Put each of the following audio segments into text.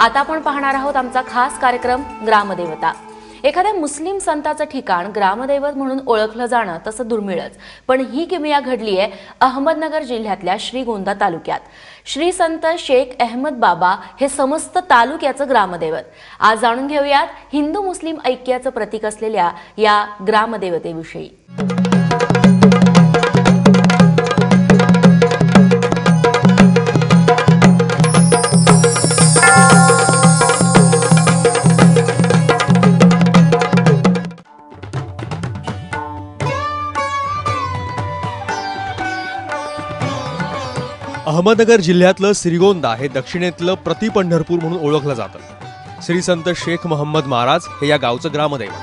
आता आपण पाहणार आहोत आमचा खास कार्यक्रम ग्रामदेवता। एखाद्या मुस्लिम संताचं ठिकाण ग्रामदैवत म्हणून ओळखलं जाणं तसं दुर्मिळच, पण ही किमया घडली आहे अहमदनगर जिल्ह्यातल्या श्रीगोंदा तालुक्यात। श्री संत शेख अहमद बाबा हे समस्त तालुक्याचं ग्रामदैवत। आज जाणून घेऊयात हिंदू मुस्लिम ऐक्याचं प्रतीक असलेल्या या ग्रामदेवतेविषयी। अहमदनगर जिल्ह्यातलं श्रीगोंदा हे दक्षिणेतलं प्रति पंढरपूर म्हणून ओळखलं जातं। श्री संत शेख मोहम्मद महाराज हे या गावचं ग्रामदैवत।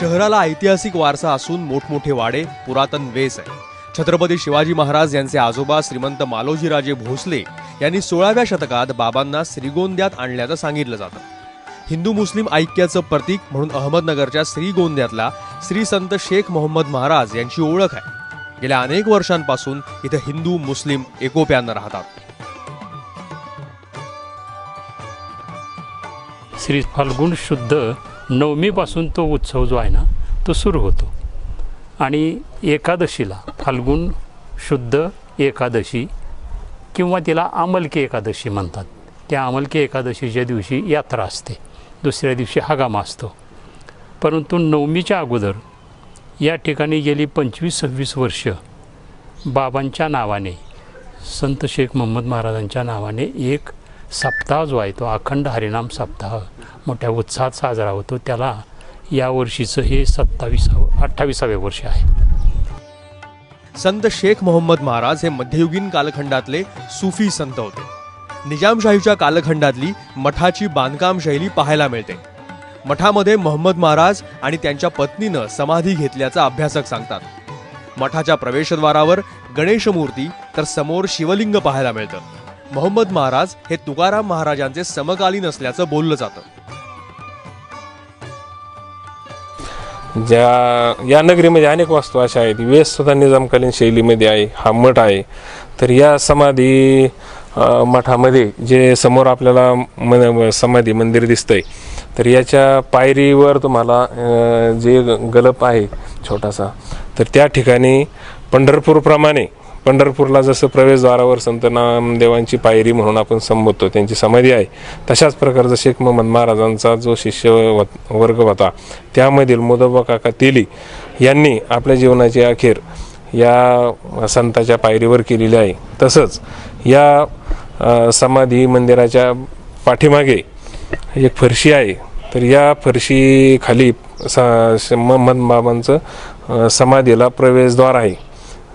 शहराला ऐतिहासिक वारसा असून मोठमोठे वाडे, पुरातन वेस आहे। छत्रपती शिवाजी महाराज यांचे आजोबा श्रीमंत मालोजीराजे भोसले यांनी 16व्या शतकात बाबांना श्रीगोंद्यात आणल्याचं सांगितलं जातं। हिंदू मुस्लिम ऐक्याचं प्रतीक म्हणून अहमदनगरच्या श्रीगोंद्यातला श्री संत शेख मोहम्मद महाराज यांची ओळख आहे। गेल्या अनेक वर्षांपासून इथे हिंदू मुस्लिम एकोप्यानं राहतात। श्री फाल्गुन शुद्ध नवमीपासून तो उत्सव जो आहे ना तो सुरू होतो आणि एकादशीला फाल्गुन शुद्ध एकादशी किंवा तिला आमलकी एकादशी म्हणतात। त्या आमलकी एकादशीच्या दिवशी यात्रा असते, दुसऱ्या दिवशी हगाम असतो। परंतु नवमीच्या अगोदर या ठिकाणी गेली 25-26 वर्ष बाबांच्या नावाने, संत शेख मोहम्मद महाराजांच्या नावाने एक सप्ताह जो आहे तो अखंड हरिनाम सप्ताह मोठ्या उत्साहात साजरा होतो। त्याला या वर्षीचं हे 28वे वर्ष आहे। संत शेख मोहम्मद महाराज हे मध्ययुगीन कालखंडातले सुफी संत होते। निजामशाहीच्या कालखंडातली मठाची बांधकाम शैली पाहायला मिळते। मठामध्ये मोहम्मद महाराज आणि त्यांच्या पत्नीनं समाधी घेतल्याचा अभ्यासक सांगतात। मठाच्या प्रवेशद्वारावर गणेश मूर्ती तर समोर शिवलिंग पाहायला मिळतं। मोहम्मद महाराज हे तुकाराम महाराजांचे समकालीन असल्याचं बोललं जातं। या नगरीमध्ये अनेक वास्तू अशा आहेत, वेस सुद्धा निजामकालीन शैलीमध्ये आहे। हा मठ आहे, तर या समाधी मठामध्ये जे समोर आपल्याला समाधी मंदिर दिसतंय, तर याच्या पायरीवर तुम्हाला जे गलप आहे छोटासा, तर त्या ठिकाणी पंढरपूरप्रमाणे पंढरपूरला जसं प्रवेशद्वारावर संत नामदेवांची पायरी म्हणून आपण संबोधतो त्यांची समाधी आहे, तशाच प्रकारचा शेख मोहम्मद महाराजांचा जो शिष्य वर्ग होता त्यामधील मोदोबा काका तेली यांनी आपल्या जीवनाची अखेर या संताच्या पायरीवर केलेली आहे। तसंच या समाधी मंदिराच्या पाठीमागे एक फरशी आहे, तर या फरशी खाली मोहम्मद बाबांचं समाधीला प्रवेशद्वार आहे।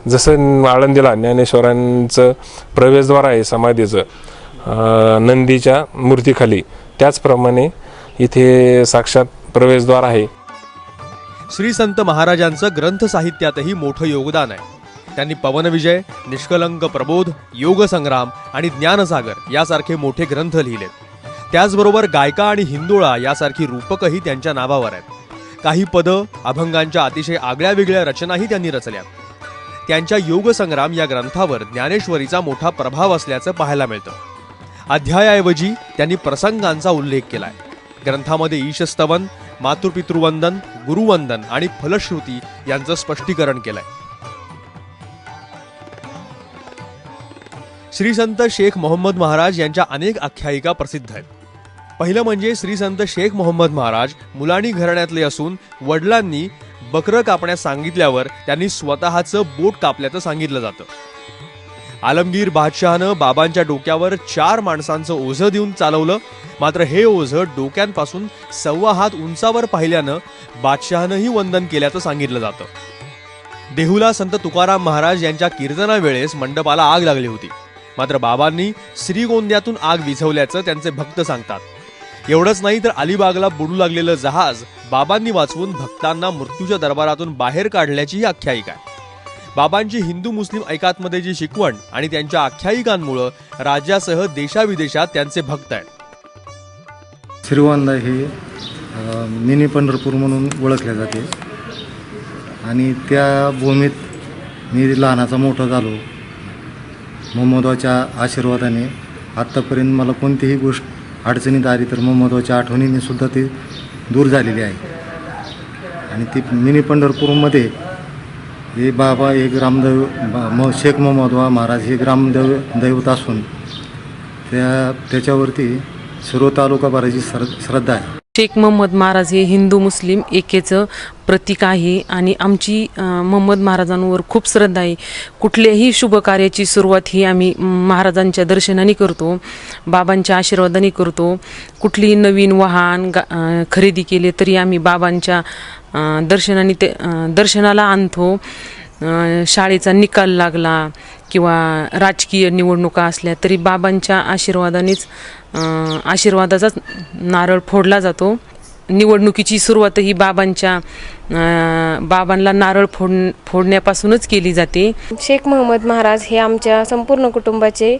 जसं आळंदीला ज्ञानेश्वरांचं प्रवेशद्वार आहे समाधीचं नंदीच्या मूर्तीखाली, त्याचप्रमाणे इथे साक्षात प्रवेशद्वार आहे। श्री संत महाराजांचं ग्रंथ साहित्यातही मोठं योगदान आहे। त्यांनी पवनविजय, निष्कलंक प्रबोध, योग संग्राम आणि ज्ञानसागर यासारखे मोठे ग्रंथ लिहिलेत। त्याचबरोबर गायका आणि हिंदोळा यासारखी रूपकही त्यांच्या नावावर आहेत। काही पदं, अभंगांच्या अतिशय आगळ्या वेगळ्या रचनाही त्यांनी रचल्यात। त्यांच्या योग संग्राम या ग्रंथावर ज्ञानेश्वरीचा मोठा प्रभाव असल्याचं पाहायला मिळतं। अध्यायाऐवजी त्यांनी प्रसंगांचा उल्लेख केलाय। ग्रंथामध्ये ईशस्तवन, मातृपितृवंदन, गुरुवंदन आणि फलश्रुती यांचं स्पष्टीकरण केलंय। श्री संत शेख मोहम्मद महाराज यांच्या अनेक आख्यायिका प्रसिद्ध आहेत। पहिलं म्हणजे श्री संत शेख मोहम्मद महाराज मुलाणी घराण्यातले असून वडिलांनी बकरं कापण्यास सांगितल्यावर त्यांनी स्वतःचं बोट कापल्याचं सांगितलं जातं। आलमगीर बादशहानं बाबांच्या डोक्यावर 4 माणसांचं ओझं देऊन चालवलं, मात्र हे ओझं डोक्यांपासून 1.25 हात उंचावर पाहिल्यानं बादशहानंही वंदन केल्याचं सांगितलं जातं। देहुला संत तुकाराम महाराज यांच्या कीर्तनावेळेस मंडपाला आग लागली होती, मात्र बाबांनी श्रीगोंद्यातून आग विझवल्याचं त्यांचे भक्त सांगतात। एवढंच नाही तर अलिबागला बुडू लागलेलं जहाज बाबांनी वाचवून भक्तांना मृत्यूच्या दरबारातून बाहेर काढल्याचीही आख्यायिका आहे। बाबांची हिंदू मुस्लिम ऐकातमध्येची शिकवण आणि त्यांच्या आख्यायिकांमुळे राज्यासह देशाविदेशात त्यांचे भक्त आहेत। श्रीगोंदा हे मिनी पंढरपूर म्हणून ओळखले जाते आणि त्या भूमीत मी लहानाचा मोठा झालो मोहम्मदवाच्या आशीर्वादाने आत्तापर्यंत मला कोणतीही गोष्ट अडचणीत आली तर मोहम्मदवाच्या आठवणीने सुद्धा ती दूर झालेली आहे. आणि ती मिनी पंढरपूरमध्ये हे बाबा एक शेख मोहम्मदवा महाराज हे दैवत असून त्याच्यावरती सर्व तालुकाभराची श्रद्धा आहे. शेख मोहम्मद महाराज हे हिंदू मुस्लिम एकेचं प्रतीक आहे आणि आमची मोहम्मद महाराजांवर खूप श्रद्धा आहे. कुठल्याही शुभ कार्याची सुरुवात ही आम्ही महाराजांच्या दर्शनाने करतो, बाबांच्या आशीर्वादाने करतो. कुठलीही नवीन वाहन खरेदी केले तरी आम्ही बाबांच्या दर्शनाने दर्शनाला आणतो. शाळेचा निकाल लागला किंवा राजकीय निवडणुका असल्या तरी बाबांच्या आशीर्वादाचाच नारळ फोडला जातो. निवडणुकीची सुरुवात ही बाबांना नारळ फोडण्यापासूनच केली जाते. शेख मोहम्मद महाराज हे आमच्या संपूर्ण कुटुंबाचे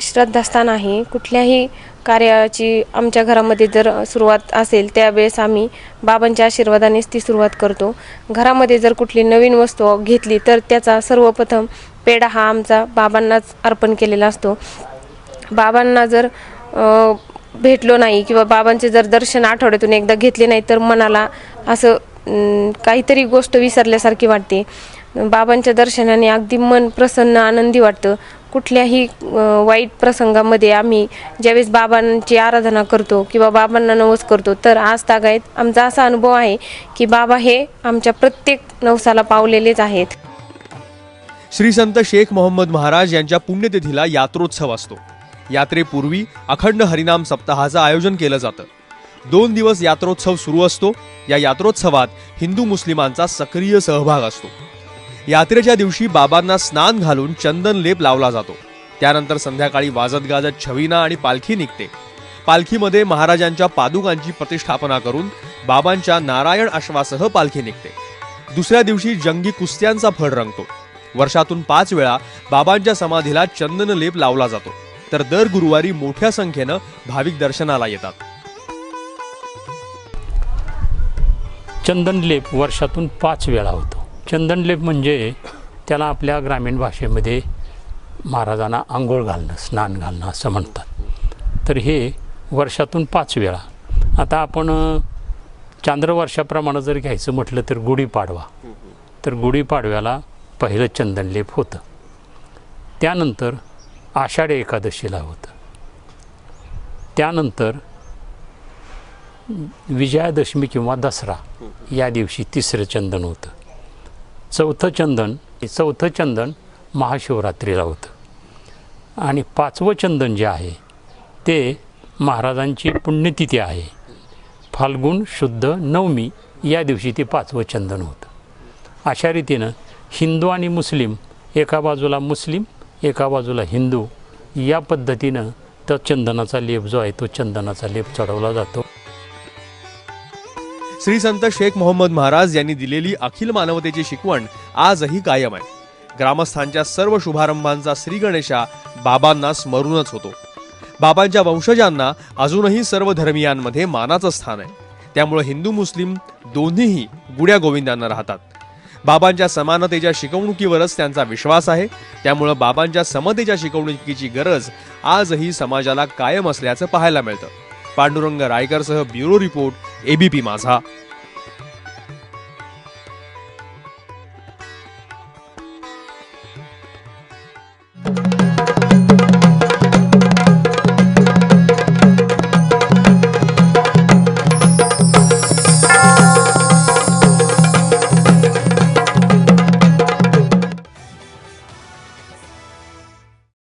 श्रद्धास्थान आहे. कुठल्याही कार्याची आमच्या घरामध्ये जर सुरुवात असेल त्यावेळेस आम्ही बाबांच्या आशीर्वादानेच ती सुरुवात करतो. घरामध्ये जर कुठली नवीन वस्तू घेतली तर त्याचा सर्वप्रथम पेढा हा आमचा बाबांनाच अर्पण केलेला असतो. बाबांना जर भेटलो नाही किंवा बाबांचे जर दर्शन आठवड्यातून एकदा घेतले नाही तर मनाला असं काहीतरी गोष्ट विसरल्यासारखी वाटते. बाबांच्या दर्शनाने अगदी मन प्रसन्न आनंदी वाटतं. कुठल्याही वाईट प्रसंगामध्ये आम्ही ज्यावेळेस बाबांची आराधना करतो किंवा बाबांना नवस करतो तर आज तागायत आमचा असा अनुभव आहे की बाबा हे आमच्या प्रत्येक नवसाला पावलेलेच आहेत. श्री संत शेख मोहम्मद महाराज यांच्या पुण्यतिथीला यात्रोत्सव असतो. यात्रेपूर्वी अखंड हरिनाम सप्ताहाचं आयोजन केलं जातं. 2 दिवस यात्रोत्सव सुरू असतो. या यात्रोत्सवात हिंदू मुस्लिमांचा सक्रिय सहभाग असतो. यात्रेच्या दिवशी बाबांना स्नान घालून चंदन लेप लावला जातो. त्यानंतर संध्याकाळी वाजत गाजत छविना आणि पालखी निघते. पालखीमध्ये महाराजांच्या पादुकांची प्रतिष्ठापना करून बाबांच्या नारायण अश्वासह पालखी निघते. दुसऱ्या दिवशी जंगी कुस्त्यांचा फड रंगतो. वर्षातून 5 वेळा बाबांच्या समाधीला चंदन लेप लावला जातो. तर दर गुरुवारी मोठ्या संख्येनं भाविक दर्शनाला येतात. चंदनलेप वर्षातून 5 वेळा होतो. चंदनलेप म्हणजे त्याला आपल्या ग्रामीण भाषेमध्ये महाराजांना आंघोळ घालणं, स्नान घालणं असं म्हणतात. तर हे वर्षातून 5 वेळा. आता आपण चांद्रवर्षाप्रमाणे जर घ्यायचं म्हटलं तर गुढीपाडवा, तर गुढीपाडव्याला पहिलं चंदनलेप होतं. त्यानंतर आषाढी एकादशीला होतं. त्यानंतर विजयादशमी किंवा दसरा या दिवशी 3रं चंदन होतं. चौथं चंदन महाशिवरात्रीला होतं. आणि 5वं चंदन जे आहे ते महाराजांची पुण्यतिथी आहे. फाल्गुन शुद्ध नवमी या दिवशी ते 5वं चंदन होतं. अशा रीतीनं हिंदू आणि मुस्लिम, एका बाजूला मुस्लिम एका बाजूला हिंदू, या पद्धतीनं तो चंदनाचा लेप जो आहे तो चंदनाचा लेप चढवला जातो. श्री संत शेख मोहम्मद महाराज यांनी दिलेली अखिल मानवतेची शिकवण आजही कायम आहे. ग्रामस्थांच्या सर्व शुभारंभांचा श्री गणेशा बाबांना स्मरूनच होतो. बाबांच्या वंशजांना अजूनही सर्व धर्मियांमध्ये मानाचं स्थान आहे. त्यामुळे हिंदू मुस्लिम दोन्हीही गुड्या गोविंदांना राहतात. बाबांच्या समानतेच्या शिकवणुकीवरच त्यांचा विश्वास आहे. त्यामुळे बाबांच्या समतेच्या शिकवणुकीची गरज आजही समाजाला कायम असल्याचं पाहायला मिळतं. पांडुरंग रायकरसह ब्युरो रिपोर्ट, ABP माझा.